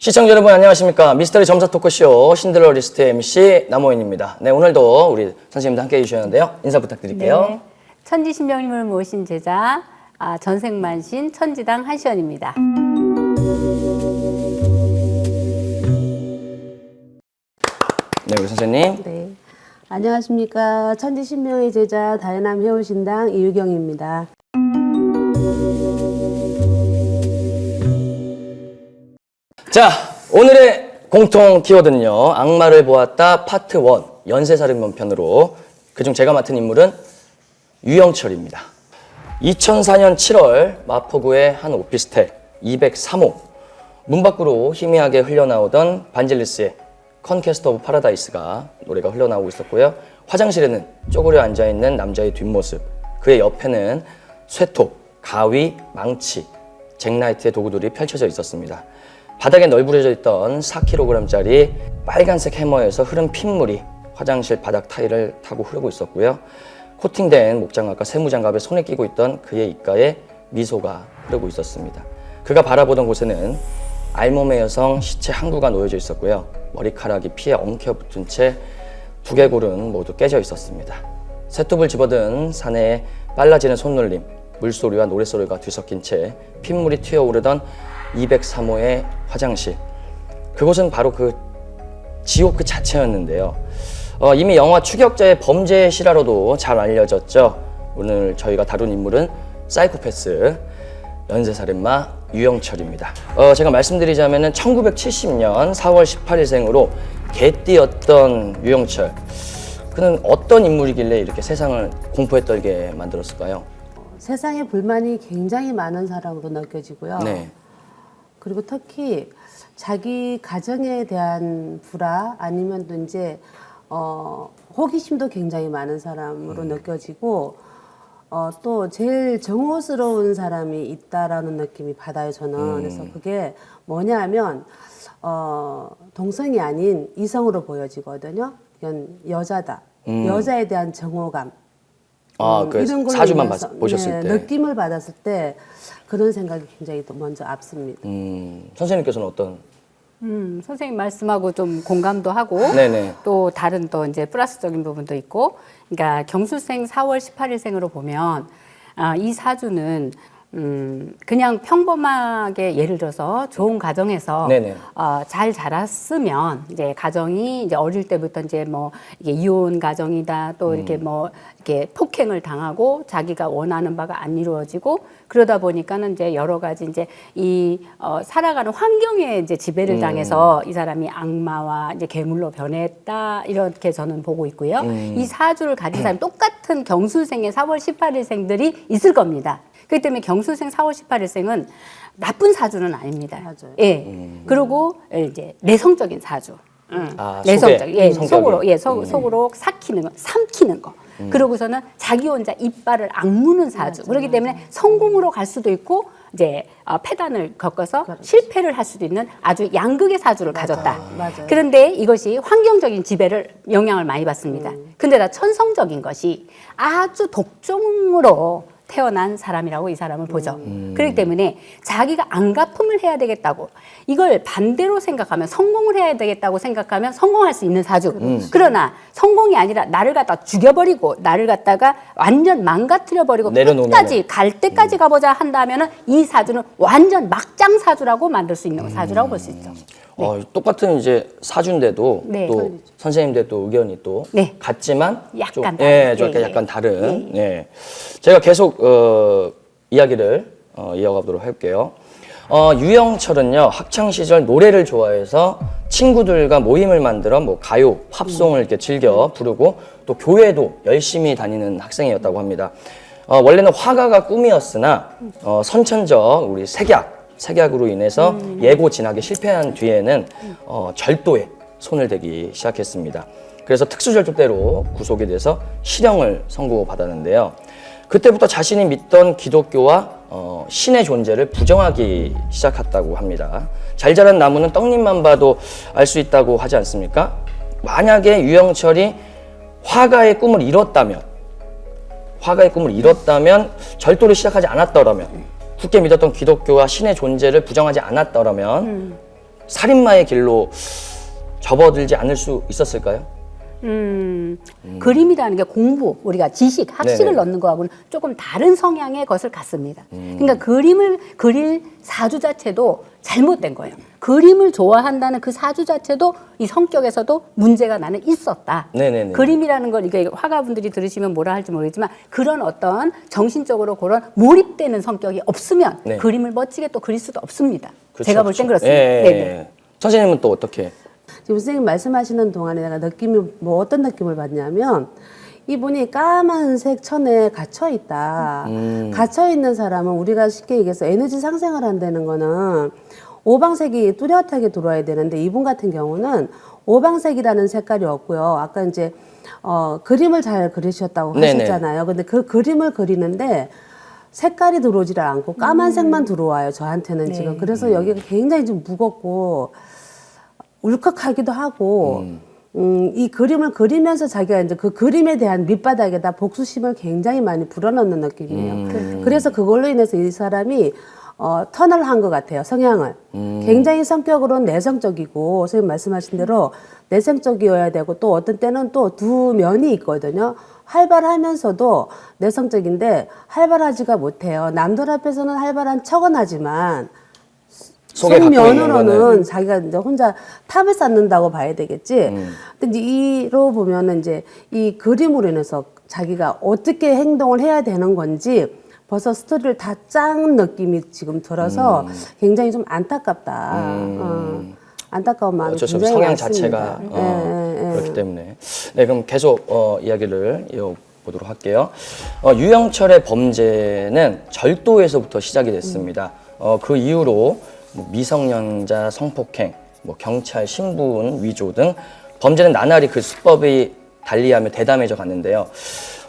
시청자 여러분 안녕하십니까. 미스터리 점사 토크쇼 신들러 리스트의 MC 남호인입니다. 네, 오늘도 우리 선생님도 함께 해주셨는데요. 인사 부탁드릴게요. 네, 천지신명님을 모신 제자 전생만신 천지당 한시연입니다. 네, 우리 선생님. 네, 안녕하십니까. 천지신명의 제자 다해남 해오신당 이유경입니다. 자, 오늘의 공통 키워드는요. 악마를 보았다 파트 1 연쇄살인범 편으로 그중 제가 맡은 인물은 유영철입니다. 2004년 7월 마포구의 한 오피스텔 203호 문 밖으로 희미하게 흘러나오던 반젤리스의 컨퀘스트 오브 파라다이스가 노래가 흘러나오고 있었고요. 화장실에는 쪼그려 앉아있는 남자의 뒷모습, 그의 옆에는 쇠톱, 가위, 망치, 잭나이트의 도구들이 펼쳐져 있었습니다. 바닥에 널브러져 있던 4kg짜리 빨간색 해머에서 흐른 핏물이 화장실 바닥 타일을 타고 흐르고 있었고요. 코팅된 목장갑과 세무장갑에 손에 끼고 있던 그의 입가에 미소가 흐르고 있었습니다. 그가 바라보던 곳에는 알몸의 여성 시체 한 구가 놓여져 있었고요. 머리카락이 피에 엉켜붙은 채 두개골은 모두 깨져 있었습니다. 쇠톱을 집어든 사내에 빨라지는 손놀림, 물소리와 노랫소리가 뒤섞인 채 핏물이 튀어오르던 203호의 화장실. 그곳은 바로 그 지옥 그 자체였는데요. 이미 영화 추격자의 범죄의 실화로도 잘 알려졌죠. 오늘 저희가 다룬 인물은 사이코패스 연쇄살인마 유영철입니다. 제가 말씀드리자면 1970년 4월 18일생으로 개띠였던 유영철. 그는 어떤 인물이길래 이렇게 세상을 공포에 떨게 만들었을까요? 세상에 불만이 굉장히 많은 사람으로 느껴지고요. 네. 그리고 특히 자기 가정에 대한 불화 아니면 또 이제 호기심도 굉장히 많은 사람으로 느껴지고 또 제일 정오스러운 사람이 있다라는 느낌이 받아요, 저는. 그래서 그게 뭐냐 하면 동성이 아닌 이성으로 보여지거든요. 이건 여자다. 여자에 대한 정오감. 그 이런 걸로 사주만 인해서, 보셨을 때. 느낌을 받았을 때 그런 생각이 굉장히 또 먼저 앞섭니다. 선생님께서는 어떤? 선생님 말씀하고 좀 공감도 하고 네네. 또 다른 또 이제 플러스적인 부분도 있고, 그러니까 경수생 4월 18일생으로 보면 이 사주는 그냥 평범하게 예를 들어서 좋은 가정에서 네네. 잘 자랐으면 이제 가정이 이제 어릴 때부터 이제 뭐 이게 이혼 가정이다 또 이렇게 뭐 이렇게 폭행을 당하고 자기가 원하는 바가 안 이루어지고 그러다 보니까는 이제 여러 가지 이제 이 살아가는 환경에 이제 지배를 당해서 이 사람이 악마와 이제 괴물로 변했다 이렇게 저는 보고 있고요. 이 사주를 가진 사람 똑같은 경수생의 4월 18일생들이 있을 겁니다. 그렇기 때문에 경수생 4월 18일생은 나쁜 사주는 아닙니다. 맞아요. 예. 그리고 이제 내성적인 사주. 내성적. 예, 속으로 삭히는 거, 삼키는 거. 그러고서는 자기 혼자 이빨을 악무는 사주. 그렇기 때문에 성공으로 갈 수도 있고 이제 패단을 겪어서 실패를 할 수도 있는 아주 양극의 사주를 가졌다. 맞아요. 그런데 이것이 환경적인 지배를 영향을 많이 받습니다. 근데 다 천성적인 것이 아주 독종으로 태어난 사람이라고 이 사람을 보죠. 그렇기 때문에 자기가 안갚음을 해야 되겠다고 이걸 반대로 생각하면 성공을 해야 되겠다고 생각하면 성공할 수 있는 사주. 그러나 성공이 아니라 나를 갖다 죽여버리고 나를 갖다가 완전 망가뜨려버리고 끝까지 갈 때까지 가보자 한다면 이 사주는 완전 막장 사주라고 만들 수 있는 사주라고 볼 수 있죠. 똑같은 이제 사주인데도 네. 또 선생님들 또 의견이 또 네. 같지만 약간 다른, 다른. 예, 약간 예. 다른. 예. 제가 계속 이야기를 이어가도록 할게요. 유영철은요 학창 시절 노래를 좋아해서 친구들과 모임을 만들어 뭐 가요, 팝송을 이렇게 즐겨 부르고 또 교회도 열심히 다니는 학생이었다고 합니다. 원래는 화가가 꿈이었으나 선천적 우리 색약으로 인해서 예고 진학에 실패한 뒤에는 절도에 손을 대기 시작했습니다. 그래서 특수절도죄로 구속이 돼서 실형을 선고받았는데요. 그때부터 자신이 믿던 기독교와 신의 존재를 부정하기 시작했다고 합니다. 잘 자란 나무는 떡잎만 봐도 알 수 있다고 하지 않습니까? 만약에 유영철이 화가의 꿈을 이뤘다면 절도를 시작하지 않았더라면 굳게 믿었던 기독교와 신의 존재를 부정하지 않았더라면 살인마의 길로 접어들지 않을 수 있었을까요? 그림이라는 게 공부, 우리가 지식, 학식을 네네. 넣는 거하고는 조금 다른 성향의 것을 갖습니다. 그러니까 그림을 그릴 사주 자체도 잘못된 거예요. 그림을 좋아한다는 그 사주 자체도 이 성격에서도 문제가 나는 있었다. 네네네. 그림이라는 걸 이게 화가분들이 들으시면 뭐라 할지 모르겠지만 그런 어떤 정신적으로 그런 몰입되는 성격이 없으면 네. 그림을 멋지게 또 그릴 수도 없습니다. 그렇죠, 제가 볼 땐 그렇죠. 그렇습니다. 예, 예, 네네. 예. 선생님은 또 어떻게? 지금 선생님 말씀하시는 동안에 내가 느낌이 뭐 어떤 느낌을 받냐면 이분이 까만색 천에 갇혀 있다. 갇혀 있는 사람은 우리가 쉽게 얘기해서 에너지 상승을 한다는 거는 오방색이 뚜렷하게 들어와야 되는데 이분 같은 경우는 오방색이라는 색깔이 없고요. 아까 이제 그림을 잘 그리셨다고 네네. 하셨잖아요. 근데 그 그림을 그리는데 색깔이 들어오지를 않고 까만색만 들어와요. 저한테는 네. 지금. 그래서 여기가 굉장히 좀 무겁고 울컥하기도 하고 이 그림을 그리면서 자기가 이제 그 그림에 대한 밑바닥에다 복수심을 굉장히 많이 불어넣는 느낌이에요. 그래서 그걸로 인해서 이 사람이 턴을 한 것 같아요. 성향을. 굉장히 성격으로는 내성적이고 선생님 말씀하신 대로 내성적이어야 되고 또 어떤 때는 또 두 면이 있거든요. 활발하면서도 내성적인데 활발하지가 못해요. 남들 앞에서는 활발한 척은 하지만 속에 갖고 있는 속면으로는 거는 자기가 이제 혼자 탑을 쌓는다고 봐야 되겠지. 근데 이제 이로 보면은 이제 이 그림으로 인해서 자기가 어떻게 행동을 해야 되는 건지 벌써 스토리를 다 짠 느낌이 지금 들어서 굉장히 좀 안타깝다. 안타까운 마음이 어쩔 수 없이 굉장히 성향 많습니다. 자체가 그렇기 때문에. 네, 그럼 계속 이야기를 이어보도록 할게요. 유영철의 범죄는 절도에서부터 시작이 됐습니다. 그 이후로 뭐 미성년자 성폭행, 뭐 경찰 신분 위조 등 범죄는 나날이 그 수법이 달리하며 대담해져 갔는데요.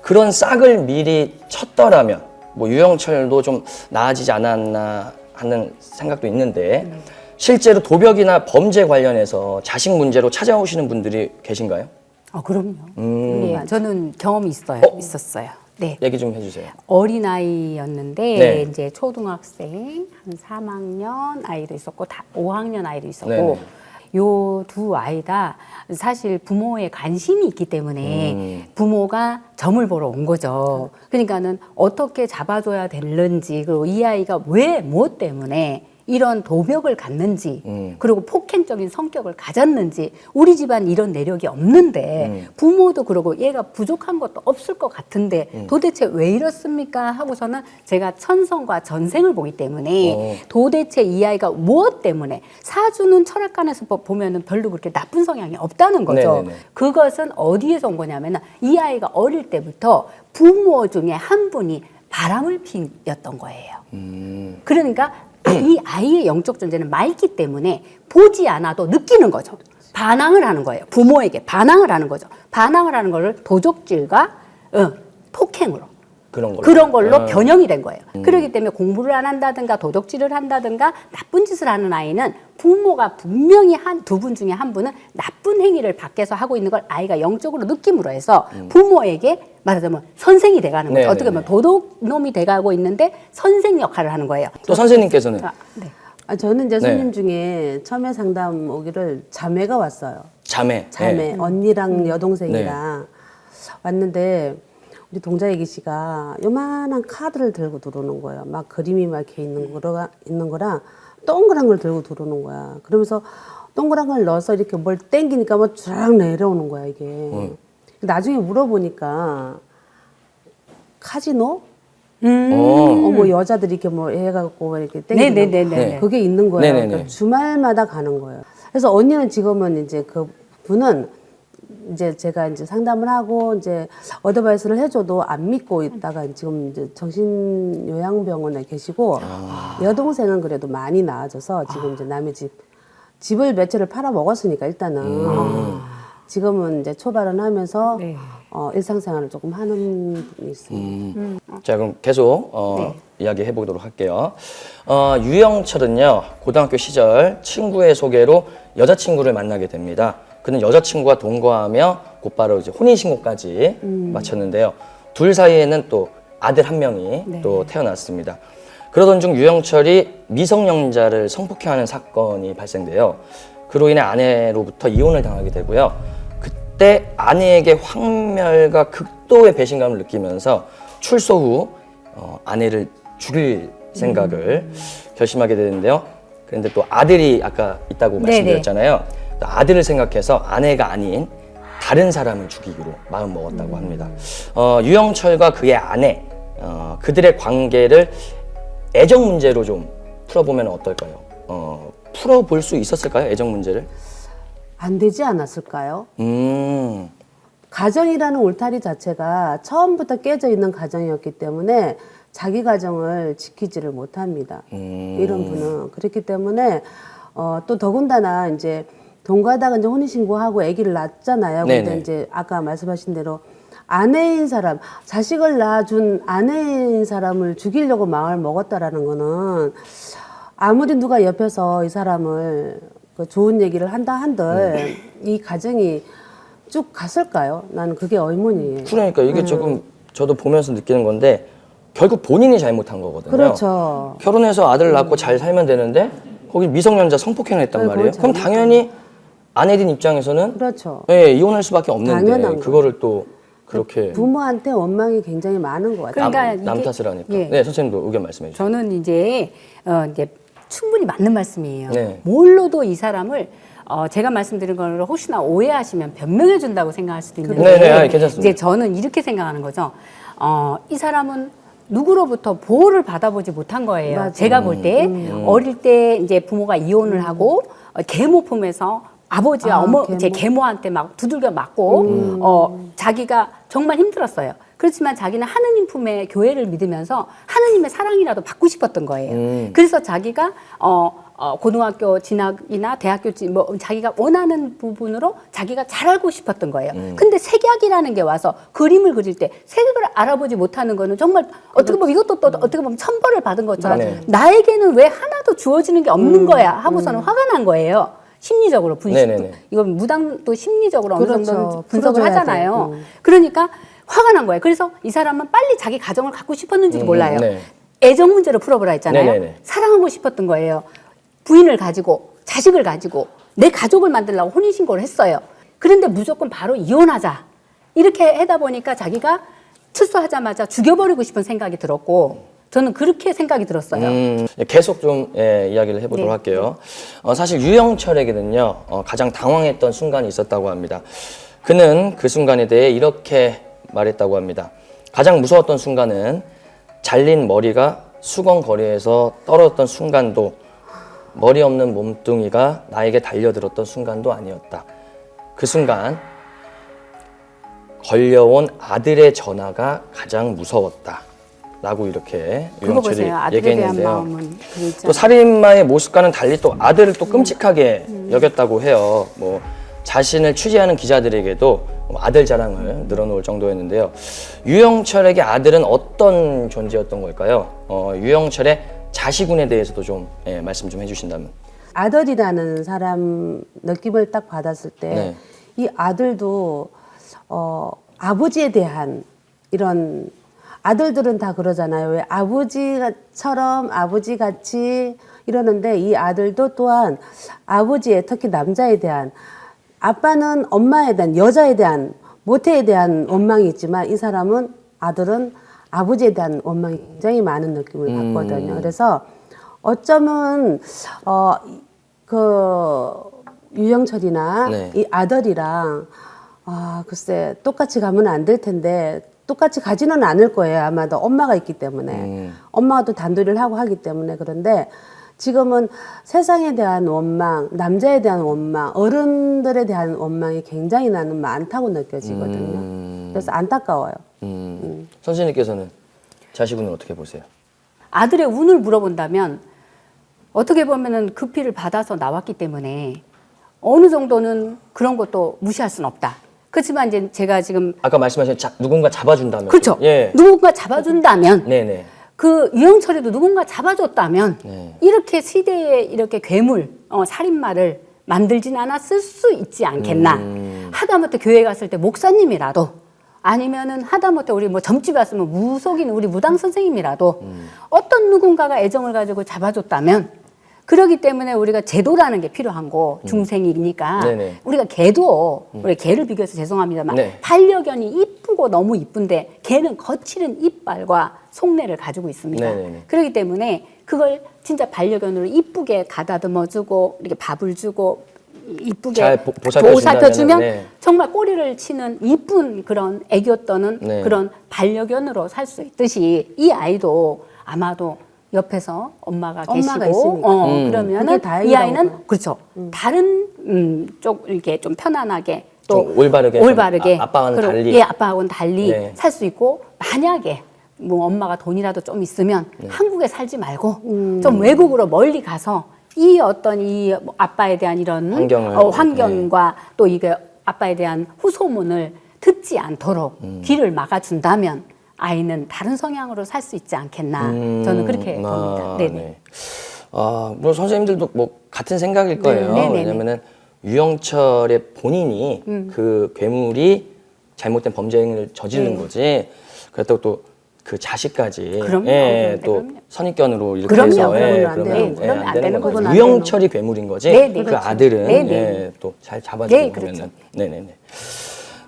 그런 싹을 미리 쳤더라면 뭐 유영철도 좀 나아지지 않았나 하는 생각도 있는데 실제로 도벽이나 범죄 관련해서 자식 문제로 찾아오시는 분들이 계신가요? 그럼요. 네, 저는 경험이 있었어요. 네. 얘기 좀 해주세요. 어린아이였는데 네. 이제 초등학생 한 3학년 아이도 있었고 5학년 아이도 있었고 네네. 요 두 아이 다 사실 부모의 관심이 있기 때문에 부모가 점을 보러 온 거죠. 그러니까는 어떻게 잡아줘야 되는지 그리고 이 아이가 왜 뭐 때문에 이런 도벽을 갖는지 그리고 폭행적인 성격을 가졌는지 우리 집안 이런 내력이 없는데 부모도 그러고 얘가 부족한 것도 없을 것 같은데 도대체 왜 이렇습니까 하고서는 제가 천성과 전생을 보기 때문에 도대체 이 아이가 무엇 때문에 사주는 철학관에서 보면은 별로 그렇게 나쁜 성향이 없다는 거죠. 네네네. 그것은 어디에서 온 거냐면은 이 아이가 어릴 때부터 부모 중에 한 분이 바람을 피웠던 거예요. 그러니까 이 아이의 영적 존재는 맑기 때문에 보지 않아도 느끼는 거죠. 반항을 하는 거예요. 부모에게 반항을 하는 거죠. 반항을 하는 거를 도적질과 폭행으로 그런 걸로 변형이 된 거예요. 그렇기 때문에 공부를 안 한다든가 도덕질을 한다든가 나쁜 짓을 하는 아이는 부모가 분명히 두 분 중에 한 분은 나쁜 행위를 밖에서 하고 있는 걸 아이가 영적으로 느낌으로 해서 부모에게 말하자면 선생이 돼가는 거죠. 네네네. 어떻게 보면 도둑놈이 돼가고 있는데 선생 역할을 하는 거예요. 또 선생님께서는 네. 저는 이제 네. 손님 중에 처음에 상담 오기를 자매가 왔어요. 자매. 자매, 언니랑 여동생이랑 왔는데 우리 동자애기 씨가 요만한 카드를 들고 들어오는 거예요. 막 그림이 막 이렇게 있는 거랑 동그란 걸 들고 들어오는 거야. 그러면서 동그란 걸 넣어서 이렇게 뭘 땡기니까 뭐 쫙 내려오는 거야, 이게. 나중에 물어보니까 카지노? 뭐 여자들이 이렇게 뭐 해갖고 이렇게 땡기는 네네네네. 그게 있는 거예요. 네네네. 그러니까 주말마다 가는 거예요. 그래서 언니는 지금은 이제 그 분은 이제 제가 이제 상담을 하고 이제 어드바이스를 해줘도 안 믿고 있다가 지금 이제 정신요양병원에 계시고 여동생은 그래도 많이 나아져서 지금 이제 남의 집을 몇 채를 팔아 먹었으니까 일단은 지금은 이제 초발은 하면서 네. 일상생활을 조금 하는 분이 있습니다. 자, 그럼 계속 이야기 해보도록 할게요. 유영철은요, 고등학교 시절 친구의 소개로 여자친구를 만나게 됩니다. 그는 여자친구와 동거하며 곧바로 이제 혼인신고까지 마쳤는데요. 둘 사이에는 또 아들 한 명이 또 태어났습니다. 그러던 중 유영철이 미성년자를 성폭행하는 사건이 발생돼요. 그로 인해 아내로부터 이혼을 당하게 되고요. 그때 아내에게 황멸과 극도의 배신감을 느끼면서 출소 후 아내를 죽일 생각을 결심하게 되는데요. 그런데 또 아들이 아까 있다고 말씀드렸잖아요. 또 아들을 생각해서 아내가 아닌 다른 사람을 죽이기로 마음 먹었다고 합니다. 유영철과 그의 아내, 그들의 관계를 애정 문제로 좀 풀어보면 어떨까요? 풀어볼 수 있었을까요? 애정 문제를? 안 되지 않았을까요? 가정이라는 울타리 자체가 처음부터 깨져 있는 가정이었기 때문에 자기 가정을 지키지를 못합니다. 이런 분은. 그렇기 때문에 또 더군다나 이제 동거하다가 이제 혼인신고하고 아기를 낳았잖아요. 근데 네네. 이제 아까 말씀하신 대로 아내인 사람, 자식을 낳아준 아내인 사람을 죽이려고 마음을 먹었다라는 거는 아무리 누가 옆에서 이 사람을 그 좋은 얘기를 한다 한들 이 가정이 쭉 갔을까요? 나는 그게 의문이에요. 그러니까 이게 조금 저도 보면서 느끼는 건데 결국 본인이 잘못한 거거든요. 그렇죠. 결혼해서 아들 낳고 잘 살면 되는데 거기 미성년자 성폭행을 했단 네, 말이에요. 그걸 그럼 당연히 아내들 입장에서는 그렇죠. 예, 이혼할 수밖에 없는데 당연한 그거를 또 그렇게 부모한테 원망이 굉장히 많은 것 같아요. 그러니까 남 이게- 탓을 하니까. 예. 네, 선생님도 의견 말씀해 주세요. 저는 이제 충분히 맞는 말씀이에요. 네. 뭘로도 이 사람을 제가 말씀드린 거를 혹시나 오해하시면 변명해 준다고 생각할 수도 있는데 네, 네, 아니, 괜찮습니다. 이제 저는 이렇게 생각하는 거죠. 이 사람은 누구로부터 보호를 받아보지 못한 거예요. 맞아요. 제가 볼 때 어릴 때 이제 부모가 이혼을 하고 계모 품에서 아버지와 제 계모한테 막 두들겨 맞고 자기가 정말 힘들었어요. 그렇지만 자기는 하느님 품에 교회를 믿으면서 하느님의 사랑이라도 받고 싶었던 거예요. 그래서 자기가 고등학교 진학이나 대학교 뭐 자기가 원하는 부분으로 자기가 잘하고 싶었던 거예요. 근데 색약이라는 게 와서 그림을 그릴 때 색을 알아보지 못하는 거는 정말 어떻게 보면 이것도 또 어떻게 보면 천벌을 받은 것처럼 네. 나에게는 왜 하나도 주어지는 게 없는 거야 하고서는 화가 난 거예요. 심리적으로 네네네. 이건 무당도 심리적으로 어느 그렇죠. 정도 분석을 풀어줘야 하잖아요. 돼. 그러니까 화가 난 거예요. 그래서 이 사람은 빨리 자기 가정을 갖고 싶었는지도 몰라요. 네. 애정 문제로 풀어보라 했잖아요. 네네네. 사랑하고 싶었던 거예요. 부인을 가지고 자식을 가지고 내 가족을 만들려고 혼인신고를 했어요. 그런데 무조건 바로 이혼하자. 이렇게 하다 보니까 자기가 출소하자마자 죽여버리고 싶은 생각이 들었고 저는 그렇게 생각이 들었어요. 계속 좀 이야기를 해보도록 네. 할게요. 사실 유영철에게는요 가장 당황했던 순간이 있었다고 합니다. 그는 그 순간에 대해 이렇게 말했다고 합니다. 가장 무서웠던 순간은 잘린 머리가 수건거리에서 떨어졌던 순간도 머리 없는 몸뚱이가 나에게 달려들었던 순간도 아니었다. 그 순간 걸려온 아들의 전화가 가장 무서웠다. 라고 이렇게 그거 유영철이 보세요. 아들에 대한 얘기했는데요. 마음은 그랬죠. 또 살인마의 모습과는 달리 또 아들을 또 끔찍하게 여겼다고 해요. 뭐 자신을 취재하는 기자들에게도 아들 자랑을 늘어놓을 정도였는데요. 유영철에게 아들은 어떤 존재였던 걸까요? 유영철의 자식운에 대해서도 좀 말씀 좀 해주신다면. 아들이라는 사람 느낌을 딱 받았을 때 이 네. 아들도 아버지에 대한 이런 아들들은 다 그러잖아요. 왜 아버지처럼 아버지같이 이러는데 이 아들도 또한 아버지의 특히 남자에 대한 아빠는 엄마에 대한 여자에 대한 모태에 대한 원망이 있지만 이 사람은 아들은 아버지에 대한 원망이 굉장히 많은 느낌을 받거든요. 그래서 어쩌면 그 유영철이나 네. 이 아들이랑 글쎄 똑같이 가면 안 될 텐데 똑같이 가지는 않을 거예요. 아마도 엄마가 있기 때문에 엄마가 또 단둘이를 하고 하기 때문에 그런데 지금은 세상에 대한 원망, 남자에 대한 원망, 어른들에 대한 원망이 굉장히 나는 많다고 느껴지거든요. 그래서 안타까워요. 선생님께서는 자식운을 어떻게 보세요? 아들의 운을 물어본다면 어떻게 보면은 그 피를 받아서 나왔기 때문에 어느 정도는 그런 것도 무시할 수는 없다. 그렇지만 이제 제가 지금 아까 말씀하신 누군가 잡아준다면. 그렇죠. 예. 누군가 잡아준다면 네네. 그 유영철이도 누군가 잡아줬다면 네. 이렇게 시대에 이렇게 괴물, 살인마를 만들진 않았을 수 있지 않겠나. 하다못해 교회 갔을 때 목사님이라도 아니면은 하다못해 우리 뭐 점집에 왔으면 무속인 우리 무당 선생님이라도 어떤 누군가가 애정을 가지고 잡아줬다면 그러기 때문에 우리가 제도라는 게 필요한 거 중생이니까 네네. 우리가 개도 우리 개를 비교해서 죄송합니다만 네. 반려견이 이쁘고 너무 이쁜데 개는 거칠은 이빨과 속내를 가지고 있습니다. 네네네. 그렇기 때문에 그걸 진짜 반려견으로 이쁘게 가다듬어주고 이렇게 밥을 주고 이쁘게 잘 보살펴주면은, 네. 정말 꼬리를 치는 이쁜 그런 애교 떠는 네. 그런 반려견으로 살 수 있듯이 이 아이도 아마도 옆에서 엄마가 엄마가 계시고 있으니까. 그러면은 그게 이 다행이라고 아이는 봐요. 그렇죠. 다른 쪽 이렇게 좀 편안하게 또 좀 올바르게 좀 아빠와는 달리. 예, 아빠하고는 달리 네. 살 수 있고 만약에 뭐 엄마가 돈이라도 좀 있으면 네. 한국에 살지 말고 좀 외국으로 멀리 가서 이 어떤 이 아빠에 대한 이런 환경을, 환경과 또 이게 아빠에 대한 후소문을 듣지 않도록 귀를 막아준다면 아이는 다른 성향으로 살 수 있지 않겠나 저는 그렇게 봅니다. 네네. 네. 뭐 선생님들도 뭐 같은 생각일 거예요. 네네네. 왜냐면은 유영철의 본인이 그 괴물이 잘못된 범죄 행위를 저지른 거지. 그렇다고 또 그 자식까지 그럼요. 또 그럼요. 선입견으로 이렇게 그럼요. 해서 그러면 안 그러면 돼요. 그러면 안 되는 거죠. 거죠. 유영철이 괴물인 거지. 네네. 그 그렇죠. 아들은 네네. 또 잘 잡아주고 네, 그렇죠. 하면은 네네네.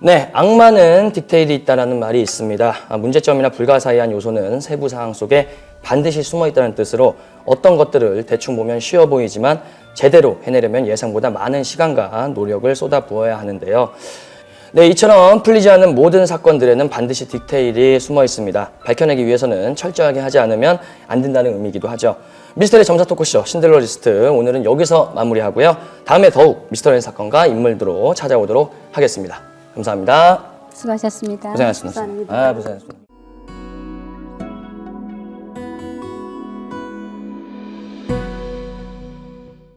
네, 악마는 디테일이 있다라는 말이 있습니다. 문제점이나 불가사의한 요소는 세부 사항 속에 반드시 숨어 있다는 뜻으로 어떤 것들을 대충 보면 쉬워 보이지만 제대로 해내려면 예상보다 많은 시간과 노력을 쏟아 부어야 하는데요. 네, 이처럼 풀리지 않는 모든 사건들에는 반드시 디테일이 숨어 있습니다. 밝혀내기 위해서는 철저하게 하지 않으면 안 된다는 의미이기도 하죠. 미스터리 점사 토크쇼 신들러 리스트 오늘은 여기서 마무리하고요. 다음에 더욱 미스터리 사건과 인물들로 찾아오도록 하겠습니다. 감사합니다. 수고하셨습니다. 고생하셨습니다. 감사합니다. 고생하셨습니다.